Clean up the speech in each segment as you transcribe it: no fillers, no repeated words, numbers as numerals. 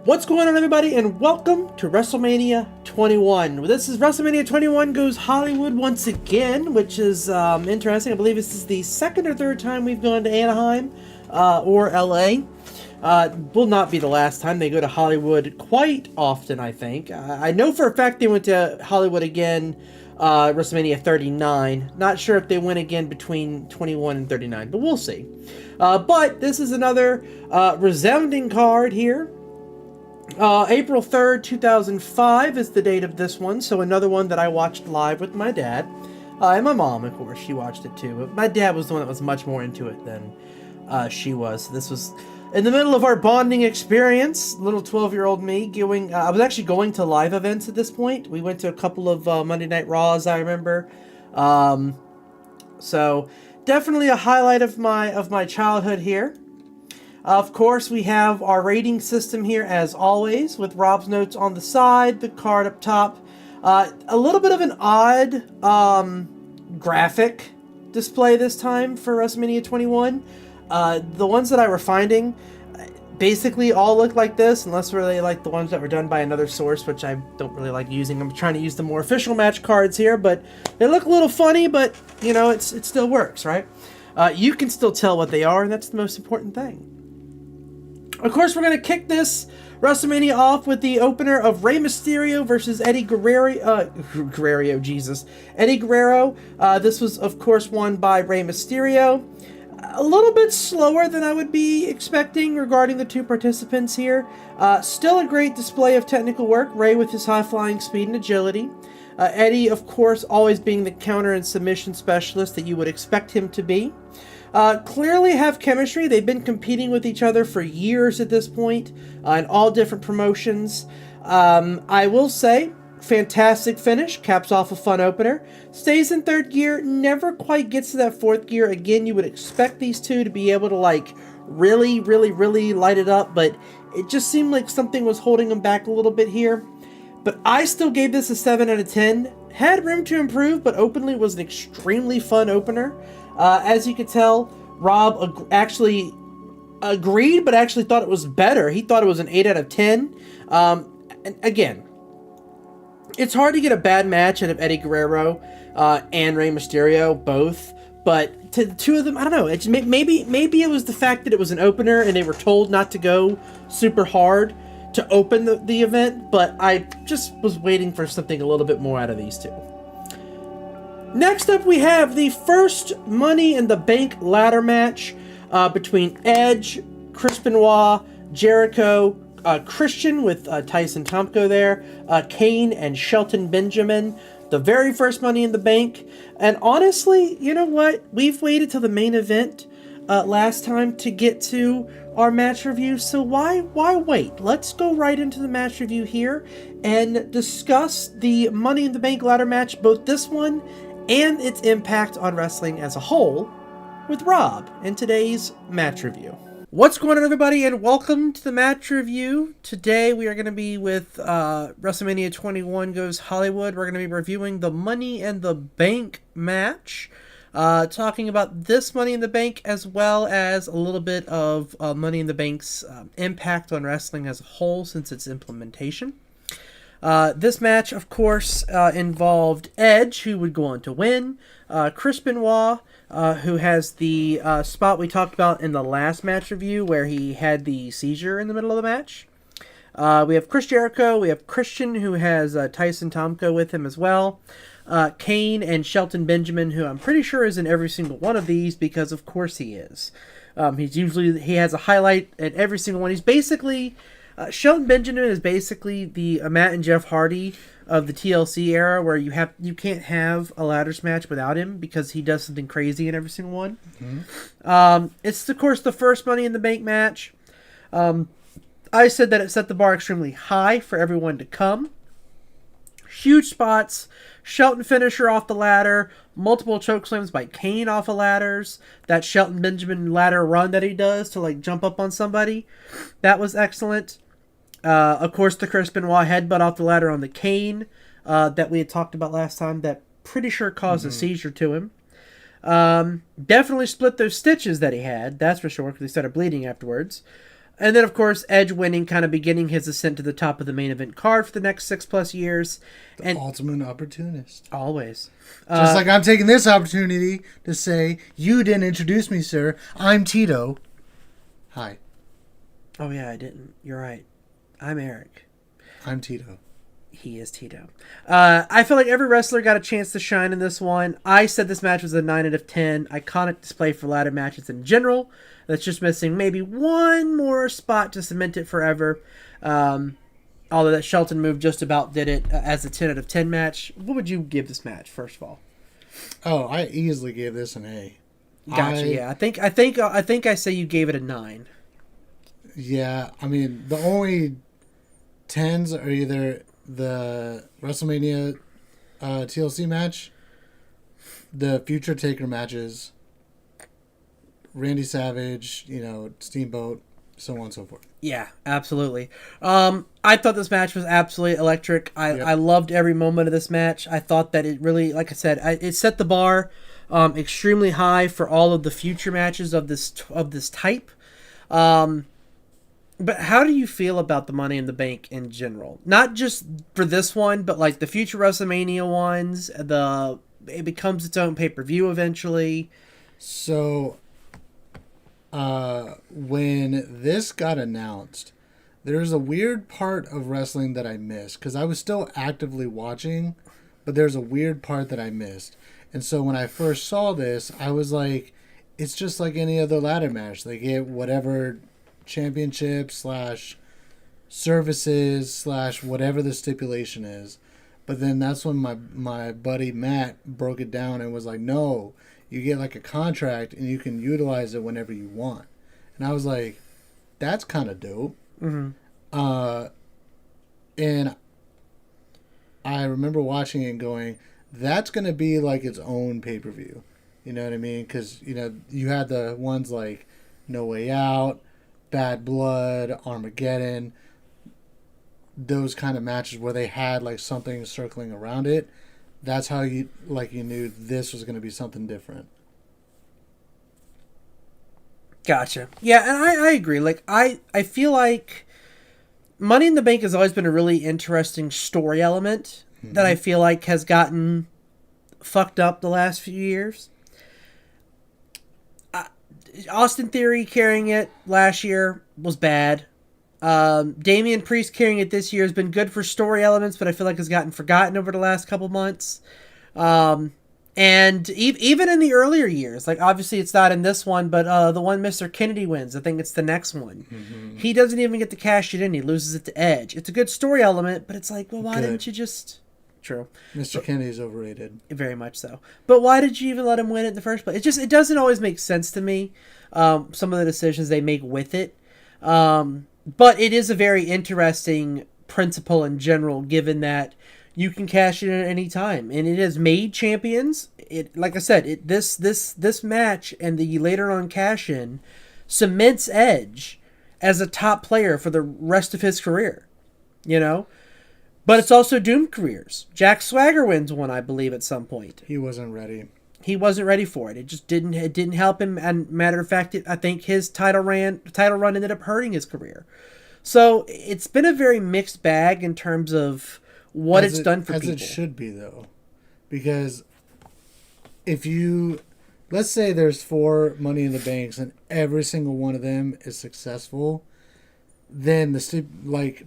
What's going on, everybody, and welcome to Wrestlemania 21. This is Wrestlemania 21 Goes Hollywood once again, which is interesting. I believe this is the second or third time we've gone to Anaheim or LA. Will not be the last time. They go to Hollywood quite often, I think. I know for a fact they went to Hollywood again, WrestleMania 39. Not sure if they went again between 21 and 39, but we'll see. But this is another resounding card here. April 3rd, 2005 is the date of this one, so another one that I watched live with my dad. And my mom, of course, she watched it too, but my dad was the one that was much more into it than she was. This was in the middle of our bonding experience, little 12-year-old me going, I was actually going to live events at this point. We went to a couple of Monday Night Raws, I remember. So definitely a highlight of my childhood here. Of course, we have our rating system here as always, with Rob's notes on the side, the card up top. A little bit of an odd graphic display this time for WrestleMania 21. The ones that I were finding basically all look like this, unless really like the ones that were done by another source, which I don't really like using. I'm trying to use the more official match cards here, but they look a little funny, but you know, it still works, right? You can still tell what they are, and that's the most important thing. Of course, we're going to kick this WrestleMania off with the opener of Rey Mysterio versus Eddie Guerrero. Eddie Guerrero. This was, of course, won by Rey Mysterio. A little bit slower than I would be expecting regarding the two participants here. Still a great display of technical work. Rey with his high-flying speed and agility. Eddie, of course, always being the counter and submission specialist that you would expect him to be. Clearly have chemistry. They've been competing with each other for years at this point, in all different promotions. I will say, fantastic finish, caps off a fun opener. Stays in third gear, never quite gets to that fourth gear. Again, you would expect these two to be able to like really light it up, but it just seemed like something was holding them back a little bit here. But I still gave this a 7 out of 10. Had room to improve, but openly was an extremely fun opener. As you could tell, Rob actually agreed, but actually thought it was better. He thought it was an 8 out of 10. And again, it's hard to get a bad match out of Eddie Guerrero and Rey Mysterio, both. But to the two of them, I don't know. It's maybe it was the fact that it was an opener and they were told not to go super hard to open the event. But I just was waiting for something a little bit more out of these two. Next up, we have the first Money in the Bank ladder match between Edge, Chris Benoit, Jericho, Christian with Tyson Tomko there, Kane and Shelton Benjamin. The very first Money in the Bank. And honestly, you know what? We've waited till the main event last time to get to our match review, so why wait? Let's go right into the match review here and discuss the Money in the Bank ladder match, both this one and its impact on wrestling as a whole, with Rob in today's match review. What's going on, everybody, and welcome to the match review. Today we are going to be with WrestleMania 21 Goes Hollywood. We're going to be reviewing the Money in the Bank match, talking about this Money in the Bank as well as a little bit of Money in the Bank's impact on wrestling as a whole since its implementation. This match, of course, involved Edge, who would go on to win, Chris Benoit, who has the spot we talked about in the last match review where he had the seizure in the middle of the match. We have Chris Jericho, we have Christian, who has Tyson Tomko with him as well, Kane and Shelton Benjamin, who I'm pretty sure is in every single one of these because of course he is. He has a highlight at every single one. He's basically... Shelton Benjamin is basically the Matt and Jeff Hardy of the TLC era, where you can't have a ladders match without him because he does something crazy in every single one. Mm-hmm. It's of course the first Money in the Bank match. I said that it set the bar extremely high for everyone to come. Huge spots, Shelton finisher off the ladder, multiple chokeslams by Kane off of ladders, that Shelton Benjamin ladder run that he does to like jump up on somebody, that was excellent. Of course, the Chris Benoit headbutt off the ladder on the Kane that we had talked about last time that pretty sure caused a seizure to him. Definitely split those stitches that he had, that's for sure, because he started bleeding afterwards. And then, of course, Edge winning, kind of beginning his ascent to the top of the main event card for the next 6+ years. The ultimate opportunist. Always. Just like I'm taking this opportunity to say, you didn't introduce me, sir. I'm Tito. Hi. Oh, yeah, I didn't. You're right. I'm Eric. I'm Tito. He is Tito. I feel like every wrestler got a chance to shine in this one. I said this match was a 9 out of 10. Iconic display for ladder matches in general. That's just missing maybe one more spot to cement it forever. Although that Shelton move just about did it as a 10 out of 10 match. What would you give this match, first of all? Oh, I easily gave this an A. Gotcha. Yeah, I think I say you gave it a 9. Yeah, I mean the only 10s are either the WrestleMania TLC match, the Future Taker matches, Randy Savage, Steamboat, so on and so forth. Yeah, absolutely. I thought this match was absolutely electric. I loved every moment of this match. I thought that it really, like I said, it set the bar extremely high for all of the future matches of this type. But how do you feel about the Money in the Bank in general? Not just for this one, but like the future WrestleMania ones. It becomes its own pay-per-view eventually. So, when this got announced, there's a weird part of wrestling that I missed because I was still actively watching, but there's a weird part that I missed. And so when I first saw this, I was like, it's just like any other ladder match. They get whatever championship / services / whatever the stipulation is. But then that's when my buddy Matt broke it down and was like, no, you get like a contract and you can utilize it whenever you want. And I was like, that's kind of dope. Mm-hmm. And I remember watching it and going, that's going to be like its own pay-per-view. You know what I mean? Because, you had the ones like No Way Out, Bad Blood, Armageddon, those kind of matches where they had like something circling around it. That's how you knew this was going to be something different. Gotcha. Yeah, and I agree. Like I feel like Money in the Bank has always been a really interesting story element that I feel like has gotten fucked up the last few years. Austin Theory carrying it last year was bad. Damian Priest carrying it this year has been good for story elements, but I feel like has gotten forgotten over the last couple months. And even in the earlier years, like obviously it's not in this one, but the one Mr. Kennedy wins, I think it's the next one. Mm-hmm. He doesn't even get to cash it in. He loses it to Edge. It's a good story element, but it's like, well, why didn't you just... True. Mr. Kennedy's overrated. Very much so. But why did you even let him win it in the first place? It doesn't always make sense to me, some of the decisions they make with it. But it is a very interesting principle in general, given that you can cash it in at any time. And it has made champions. It, like I said, this match and the later on cash-in cements Edge as a top player for the rest of his career. But it's also doomed careers. Jack Swagger wins one, I believe, at some point. He wasn't ready. He wasn't ready for it. It just didn't help him. And matter of fact, I think his title run ended up hurting his career. So it's been a very mixed bag in terms of what it's done for people. As it should be, though. Because let's say there's 4 Money in the Banks and every single one of them is successful, then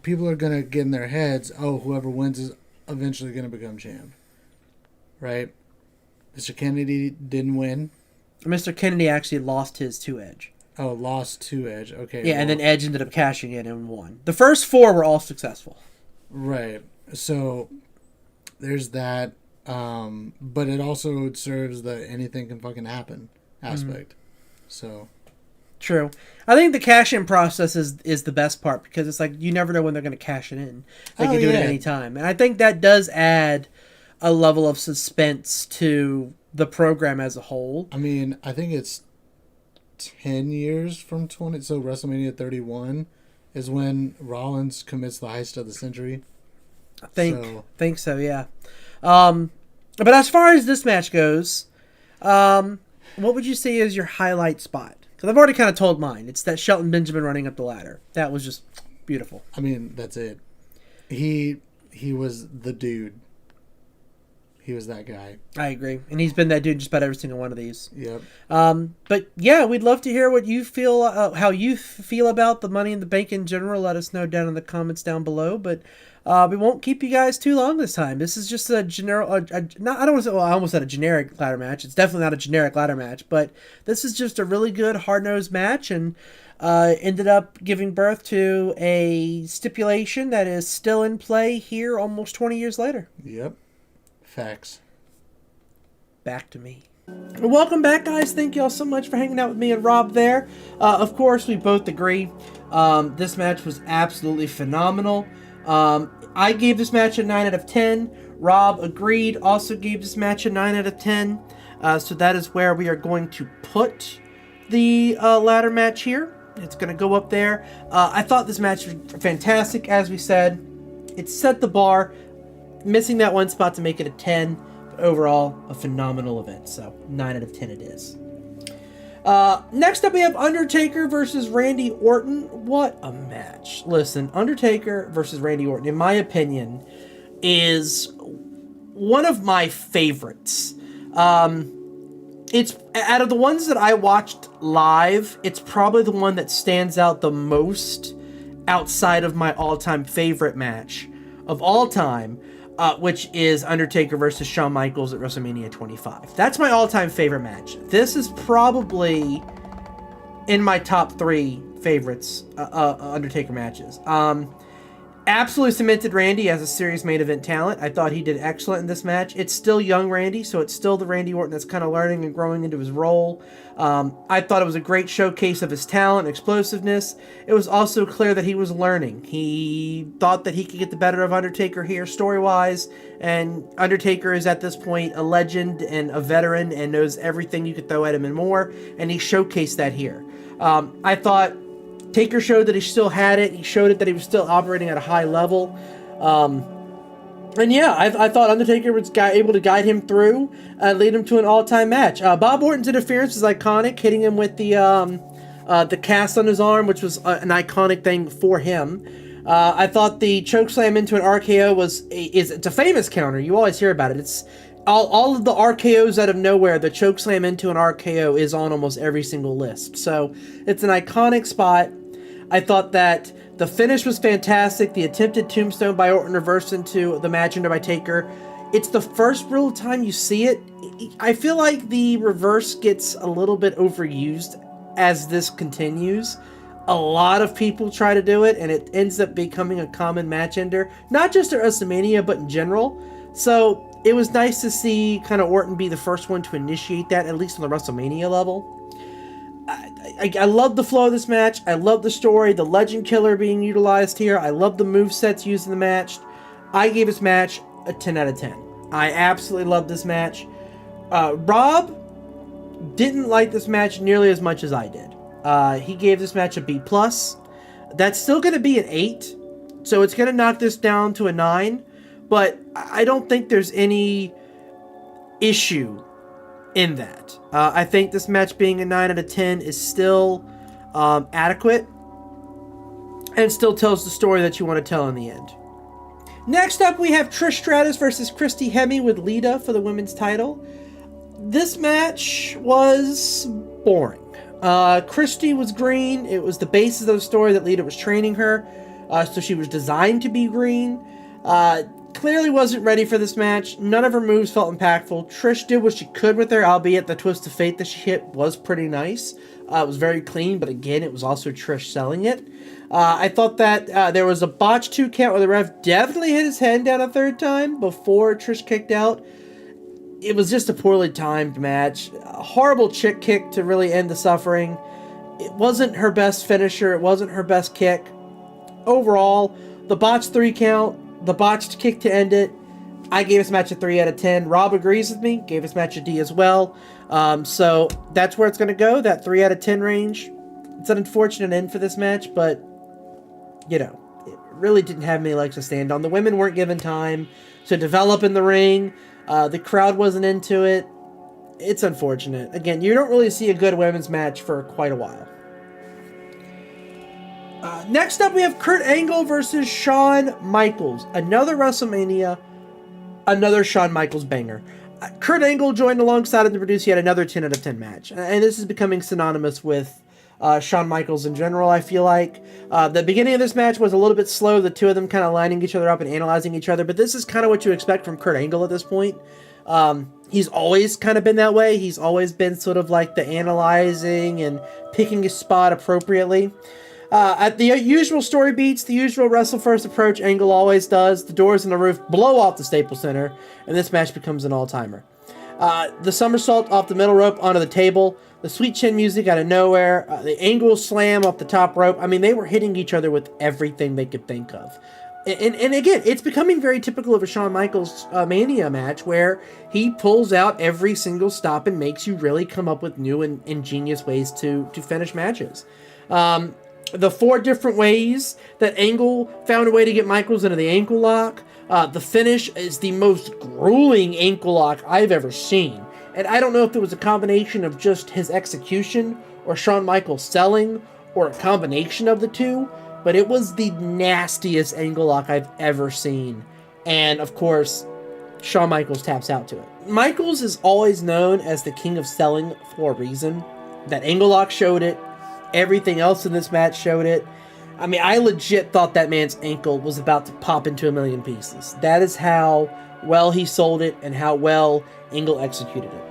people are going to get in their heads, oh, whoever wins is eventually going to become champ. Right? Mr. Kennedy didn't win. Mr. Kennedy actually lost his to Edge. Oh, lost to Edge. Okay. Yeah, and then Edge ended up cashing in and won. The first 4 were all successful. Right. So there's that. But it also serves the anything can fucking happen aspect. Mm-hmm. So... True. I think the cash-in process is the best part because it's like you never know when they're going to cash it in. They can do it at any time. And I think that does add a level of suspense to the program as a whole. I mean, I think it's 10 years from 20. So WrestleMania 31 is when Rollins commits the heist of the century. I think so, yeah. But as far as this match goes, what would you say is your highlight spot? Because I've already kind of told mine. It's that Shelton Benjamin running up the ladder. That was just beautiful. I mean, that's it. He was the dude. He was that guy. I agree. And he's been that dude just about every single one of these. Yep. But yeah, we'd love to hear what you feel, how you feel about the Money in the Bank in general. Let us know down in the comments down below. But we won't keep you guys too long this time. This is just a general, I don't want to say, well, I almost said a generic ladder match. It's definitely not a generic ladder match, but this is just a really good hard-nosed match, and ended up giving birth to a stipulation that is still in play here almost 20 years later. Yep. Facts. Back to me. Welcome back, guys. Thank you all so much for hanging out with me and Rob there. Of course, we both agree. This match was absolutely phenomenal. I gave this match a 9 out of 10. Rob agreed, also gave this match a 9 out of 10. So that is where we are going to put the ladder match here. It's going to go up there. I thought this match was fantastic, as we said. It set the bar. Missing that one spot to make it a 10. But overall, a phenomenal event. So 9 out of 10 it is. Next up, we have Undertaker versus Randy Orton. What a match. Listen, Undertaker versus Randy Orton, in my opinion, is one of my favorites. It's out of the ones that I watched live, it's probably the one that stands out the most outside of my all-time favorite match of all time, which is Undertaker versus Shawn Michaels at WrestleMania 25. That's my all-time favorite match. This is probably in my top 3 favorites Undertaker matches. Absolutely cemented Randy as a serious main event talent. I thought he did excellent in this match. It's still young Randy, so it's still the Randy Orton that's kind of learning and growing into his role. I thought it was a great showcase of his talent and explosiveness. It was also clear that he was learning. He thought that he could get the better of Undertaker here story-wise, and Undertaker is at this point a legend and a veteran and knows everything you could throw at him and more, and he showcased that here. I thought Taker showed that he still had it. He showed it that he was still operating at a high level. And yeah, I thought Undertaker was able to guide him through and lead him to an all-time match. Bob Orton's interference was iconic, hitting him with the cast on his arm, which was an iconic thing for him. I thought the chokeslam into an RKO it's a famous counter. You always hear about it. It's all of the RKOs out of nowhere. The chokeslam into an RKO is on almost every single list. So it's an iconic spot. I thought that the finish was fantastic. The attempted tombstone by Orton reversed into the match under by Taker. It's the first real time you see it. I feel like the reverse gets a little bit overused as this continues. A lot of people try to do it, and it ends up becoming a common match ender. Not just at WrestleMania, but in general. So it was nice to see kind of Orton be the first one to initiate that, at least on the WrestleMania level. I love the flow of this match. I love the story, the legend killer being utilized here. I love the movesets used in the match. I gave this match a 10 out of 10. I absolutely love this match. Rob didn't like this match nearly as much as I did. He gave this match a B+. That's still going to be an 8, so it's going to knock this down to a 9, but I don't think there's any issue in that. I think this match being a 9 out of 10 is still adequate and still tells the story that you want to tell in the end. Next up, we have Trish Stratus versus Christy Hemme with Lita for the women's title. This match was boring. Christy was green. It was the basis of the story that Lita was training her, so she was designed to be green. Clearly wasn't ready for this match. None of her moves felt impactful. Trish did what she could with her, albeit the twist of fate that she hit was pretty nice. It was very clean, but again, it was also Trish selling it. I thought that there was a botched 2 count where the ref definitely hit his head down a 3rd time before Trish kicked out. It was just a poorly timed match. A horrible chick kick to really end the suffering. It wasn't her best finisher. It wasn't her best kick. Overall, the botched 3 count, the botched kick to end it, I gave this match a 3 out of 10. Rob agrees with me, gave this match a D as well. So that's where it's going to go, that 3 out of 10 range. It's an unfortunate end for this match, but, you know, it really didn't have many legs to stand on. The women weren't given time to develop in the ring. The crowd wasn't into it. it's unfortunate. Again, you don't really see a good women's match for quite a while. Next up, we have Kurt Angle versus Shawn Michaels. Another WrestleMania, another Shawn Michaels banger. Kurt Angle joined alongside him to produce yet another 10 out of 10 match. And this is becoming synonymous with Shawn Michaels in general, I feel like. The beginning of this match was a little bit slow, the two of them kind of lining each other up and analyzing each other, but this is kind of what you expect from Kurt Angle at this point. He's always kind of been that way. He's always been sort of like the analyzing and picking his spot appropriately. At the usual story beats, the usual wrestle first approach Angle always does. The doors on the roof blow off the Staples Center, and this match becomes an all-timer. The somersault off the middle rope onto the table, the sweet chin music out of nowhere, the Angle slam off the top rope. I mean, they were hitting each other with everything they could think of. And again, it's becoming very typical of a Shawn Michaels Mania match where he pulls out every single stop and makes you really come up with new and ingenious ways to finish matches. The 4 different ways that Angle found a way to get Michaels into the ankle lock. The finish is the most grueling ankle lock I've ever seen. And I don't know if it was a combination of just his execution or Shawn Michaels selling or a combination of the two, but it was the nastiest ankle lock I've ever seen. And of course, Shawn Michaels taps out to it. Michaels is always known as the king of selling for a reason. That ankle lock showed it. Everything else in this match showed it. I mean, I legit thought that man's ankle was about to pop into a million pieces. That is how well he sold it and how well Angle executed it.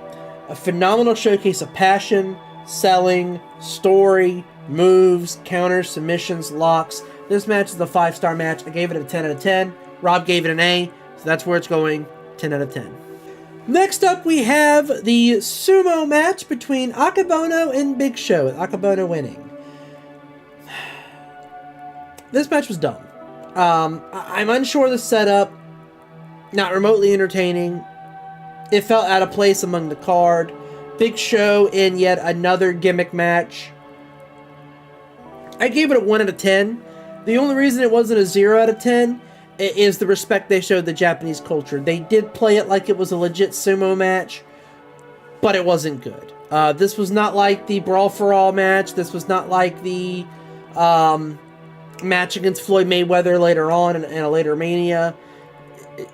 A phenomenal showcase of passion, selling, story, moves, counters, submissions, locks. This match is a 5-star match. I gave it a 10 out of 10. Rob gave it an A, so that's where it's going. 10 out of 10. Next up, we have the sumo match between Akabono and Big Show, with Akabono winning. This match was dumb. I'm unsure of the setup. Not remotely entertaining. It felt out of place among the card. Big Show in yet another gimmick match. I gave it a 1 out of 10. The only reason it wasn't a 0 out of 10 is the respect they showed the Japanese culture. They did play it like it was a legit sumo match, but it wasn't good. This was not like the Brawl for All match. This was not like the match against Floyd Mayweather later on in a later Mania.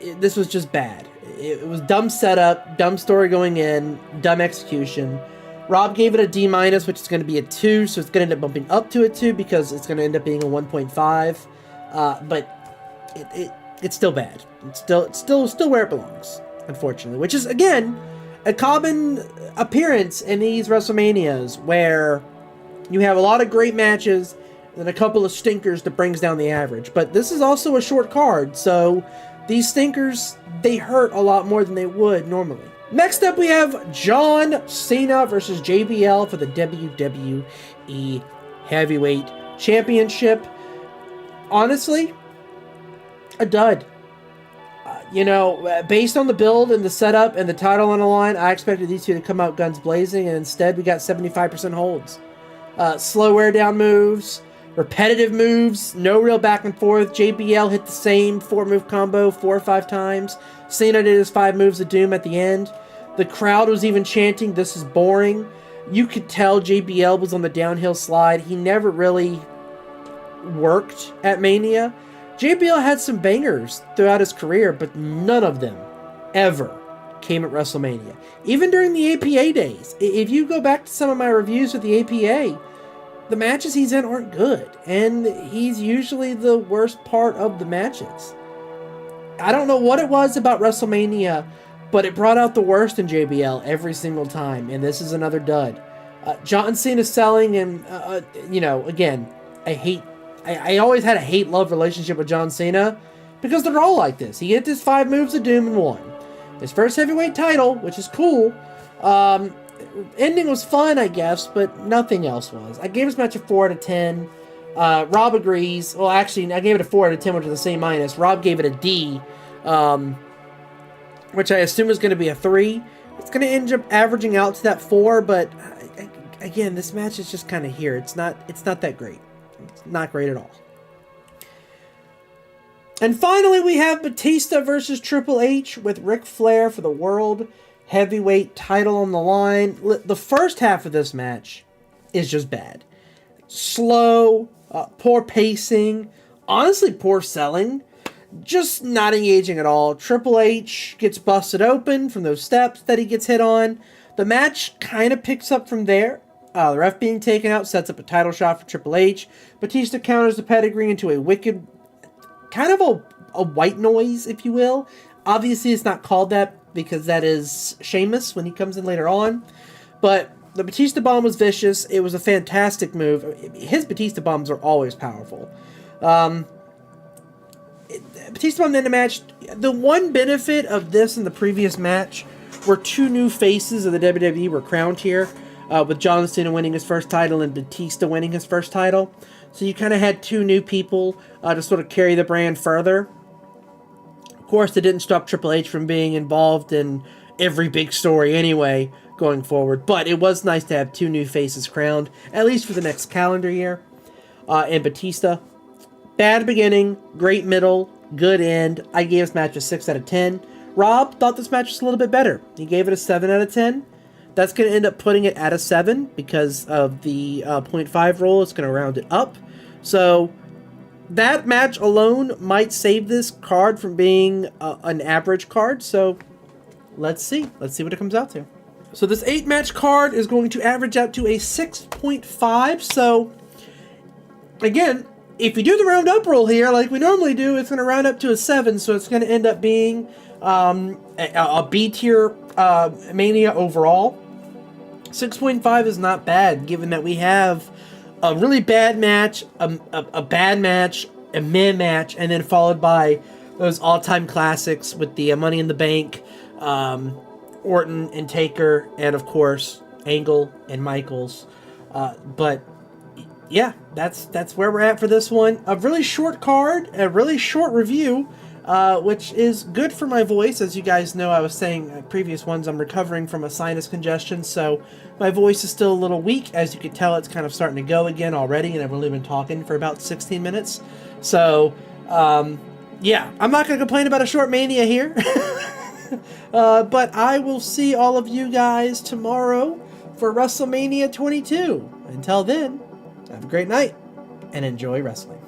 This was just bad. It was dumb setup, dumb story going in, dumb execution. Rob gave it a D-, which is going to be a 2, so it's going to end up bumping up to a 2 because it's going to end up being a 1.5. But it's still bad. It's still where it belongs, unfortunately. Which is, again, a common appearance in these WrestleManias where you have a lot of great matches and a couple of stinkers that brings down the average. But this is also a short card, so these stinkers, they hurt a lot more than they would normally. Next up, we have John Cena versus JBL for the WWE Heavyweight Championship. Honestly, a dud. Based on the build and the setup and the title on the line, I expected these two to come out guns blazing, and instead we got 75% holds. Slow wear down moves, repetitive moves, no real back and forth. JBL hit the same 4-move combo 4 or 5 times. Cena did his 5 moves of doom at the end. The crowd was even chanting, "This is boring." You could tell JBL was on the downhill slide. He never really worked at Mania. JBL had some bangers throughout his career, but none of them ever came at WrestleMania. Even during the APA days. If you go back to some of my reviews with the APA, the matches he's in aren't good, and he's usually the worst part of the matches. I don't know what it was about WrestleMania, but it brought out the worst in JBL every single time, and this is another dud. John Cena's selling, and, again, I always had a hate-love relationship with John Cena, because they're all like this. He hit his 5 moves of doom and won. His first heavyweight title, which is cool. Ending was fun, I guess, but nothing else was. I gave this match a 4 out of 10. Rob agrees. Well, actually, I gave it a 4 out of 10, which is the same minus. Rob gave it a D, which I assume is going to be a 3. It's going to end up averaging out to that 4, but again, this match is just kind of here. It's not that great. It's not great at all. And finally, we have Batista versus Triple H with Ric Flair for the World heavyweight title on the line. The first half of this match is just bad. Slow, poor pacing, honestly poor selling, just not engaging at all. Triple H gets busted open from those steps that he gets hit on. The match kind of picks up from there. The ref being taken out sets up a title shot for Triple H. Batista counters the pedigree into a wicked, kind of a white noise, if you will. Obviously, it's not called that because that is Sheamus when he comes in later on. But the Batista Bomb was vicious. It was a fantastic move. His Batista Bombs are always powerful. Batista Bomb in the match. The one benefit of this and the previous match were two new faces of the WWE were crowned here, with John Cena winning his first title and Batista winning his first title. So you kind of had two new people to sort of carry the brand further. Of course, it didn't stop Triple H from being involved in every big story anyway going forward. But it was nice to have two new faces crowned, at least for the next calendar year. And Batista, bad beginning, great middle, good end. I gave this match a 6 out of 10. Rob thought this match was a little bit better. He gave it a 7 out of 10. That's going to end up putting it at a 7 because of the 0.5 rule. It's going to round it up. So that match alone might save this card from being an average card. So let's see. Let's see what it comes out to. So this 8-match card is going to average out to a 6.5. So again, if you do the round up rule here, like we normally do, it's going to round up to a 7. So it's going to end up being a B tier Mania overall. 6.5 is not bad, given that we have a really bad match, a bad match, a meh match, and then followed by those all-time classics with the Money in the Bank, Orton and Taker, and of course Angle and Michaels. But yeah, that's where we're at for this one. A really short card, a really short review. Which is good for my voice. As you guys know, I was saying previous ones, I'm recovering from a sinus congestion, so my voice is still a little weak. As you can tell, it's kind of starting to go again already, and I've only been talking for about 16 minutes. So, yeah, I'm not going to complain about a short Mania here. But I will see all of you guys tomorrow for WrestleMania 22. Until then, have a great night, and enjoy wrestling.